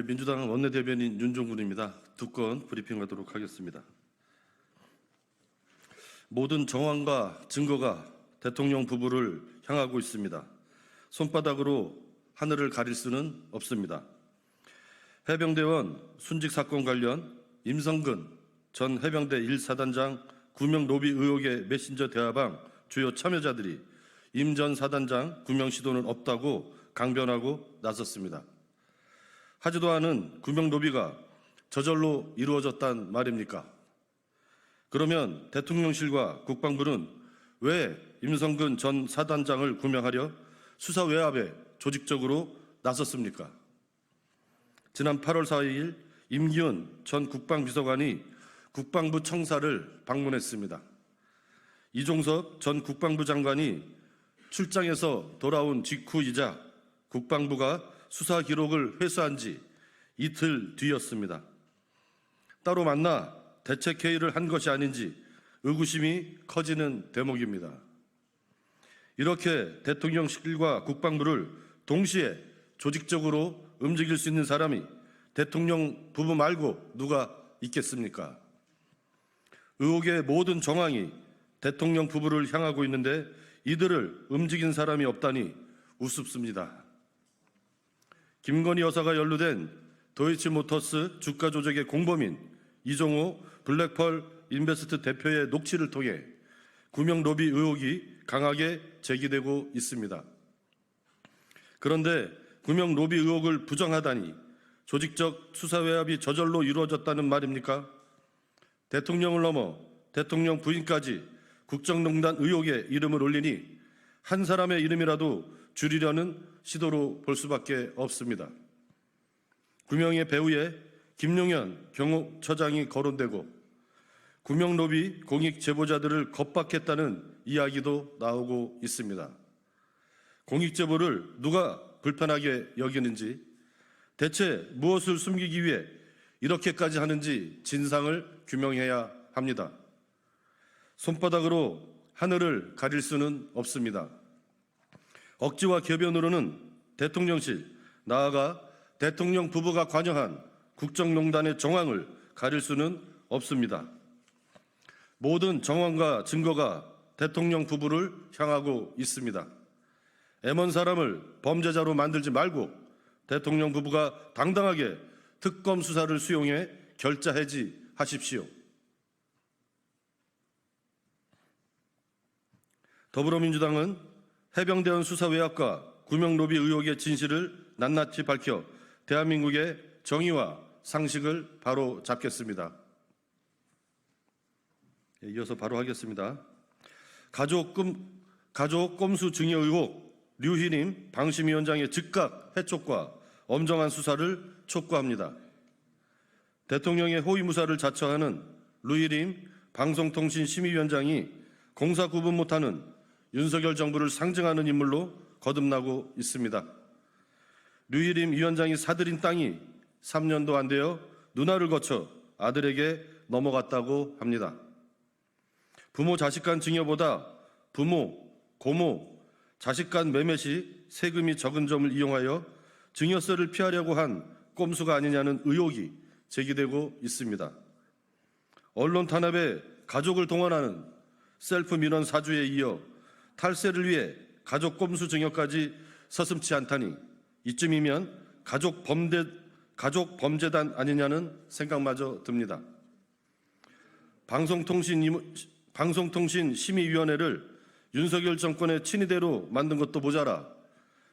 민주당 원내대변인 윤종군입니다. 두 건 브리핑하도록 하겠습니다. 모든 정황과 증거가 대통령 부부를 향하고 있습니다. 손바닥으로 하늘을 가릴 수는 없습니다. 해병대원 순직 사건 관련 임성근 전 해병대 1사단장 구명 로비 의혹의 메신저 대화방 주요 참여자들이 임 전 사단장 구명 시도는 없다고 강변하고 나섰습니다. 하지도 않은 구명 로비가 저절로 이루어졌단 말입니까? 그러면 대통령실과 국방부는 왜 임성근 전 사단장을 구명하려 수사 외압에 조직적으로 나섰습니까? 지난 8월 4일 임기훈 전 국방비서관이 국방부 청사를 방문했습니다. 이종섭 전 국방부 장관이 출장에서 돌아온 직후이자 국방부가 수사 기록을 회수한 지 이틀 뒤였습니다. 따로 만나 대책회의를 한 것이 아닌지 의구심이 커지는 대목입니다. 이렇게 대통령실과 국방부를 동시에 조직적으로 움직일 수 있는 사람이 대통령 부부 말고 누가 있겠습니까? 의혹의 모든 정황이 대통령 부부를 향하고 있는데 이들을 움직인 사람이 없다니 우습습니다. 김건희 여사가 연루된 도이치모터스 주가 조작의 공범인 이종호 블랙펄 인베스트 대표의 녹취를 통해 구명 로비 의혹이 강하게 제기되고 있습니다. 그런데 구명 로비 의혹을 부정하다니 조직적 수사 외압이 저절로 이루어졌다는 말입니까? 대통령을 넘어 대통령 부인까지 국정농단 의혹에 이름을 올리니 한 사람의 이름이라도 줄이려는 시도로 볼 수밖에 없습니다. 구명의 배후에 김용현 경호처장이 거론되고 구명 로비 공익 제보자들을 겁박했다는 이야기도 나오고 있습니다. 공익 제보를 누가 불편하게 여기는지, 대체 무엇을 숨기기 위해 이렇게까지 하는지 진상을 규명해야 합니다. 손바닥으로 하늘을 가릴 수는 없습니다. 억지와 궤변으로는 대통령실, 나아가 대통령 부부가 관여한 국정농단의 정황을 가릴 수는 없습니다. 모든 정황과 증거가 대통령 부부를 향하고 있습니다. 애먼 사람을 범죄자로 만들지 말고 대통령 부부가 당당하게 특검 수사를 수용해 결자 해지하십시오. 더불어민주당은 해병대원 수사 외압과 구명 로비 의혹의 진실을 낱낱이 밝혀 대한민국의 정의와 상식을 바로 잡겠습니다. 이어서 바로 하겠습니다. 가족 꼼수 증여 의혹 류희림 방심위원장의 즉각 해촉과 엄정한 수사를 촉구합니다. 대통령의 호위무사를 자처하는 류희림 방송통신심의위원장이 공사 구분 못하는 윤석열 정부를 상징하는 인물로 거듭나고 있습니다. 류희림 위원장이 사들인 땅이 3년도 안 되어 누나를 거쳐 아들에게 넘어갔다고 합니다. 부모 자식 간 증여보다 부모, 고모, 자식 간 매매 시 세금이 적은 점을 이용하여 증여세를 피하려고 한 꼼수가 아니냐는 의혹이 제기되고 있습니다. 언론 탄압에 가족을 동원하는 셀프 민원 사주에 이어 탈세를 위해 가족 꼼수 증여까지 서슴지 않다니 이쯤이면 가족 범죄단 아니냐는 생각마저 듭니다. 방송통신심의위원회를 윤석열 정권의 친위대로 만든 것도 모자라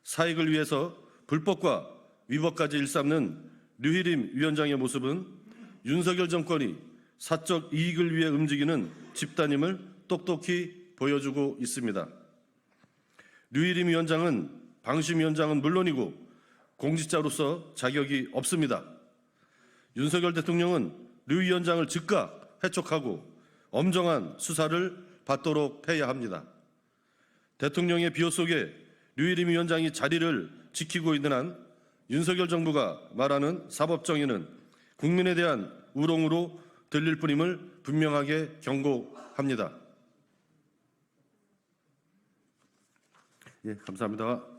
사익을 위해서 불법과 위법까지 일삼는 류희림 위원장의 모습은 윤석열 정권이 사적 이익을 위해 움직이는 집단임을 똑똑히 보여주고 있습니다. 류희림 위원장은 방심위원장은 물론이고 공직자로서 자격이 없습니다. 윤석열 대통령은 류 위원장을 즉각 해촉하고 엄정한 수사를 받도록 해야 합니다. 대통령의 비호 속에 류희림 위원장이 자리를 지키고 있는 한 윤석열 정부가 말하는 사법정의는 국민에 대한 우롱으로 들릴 뿐임을 분명하게 경고합니다. 감사합니다.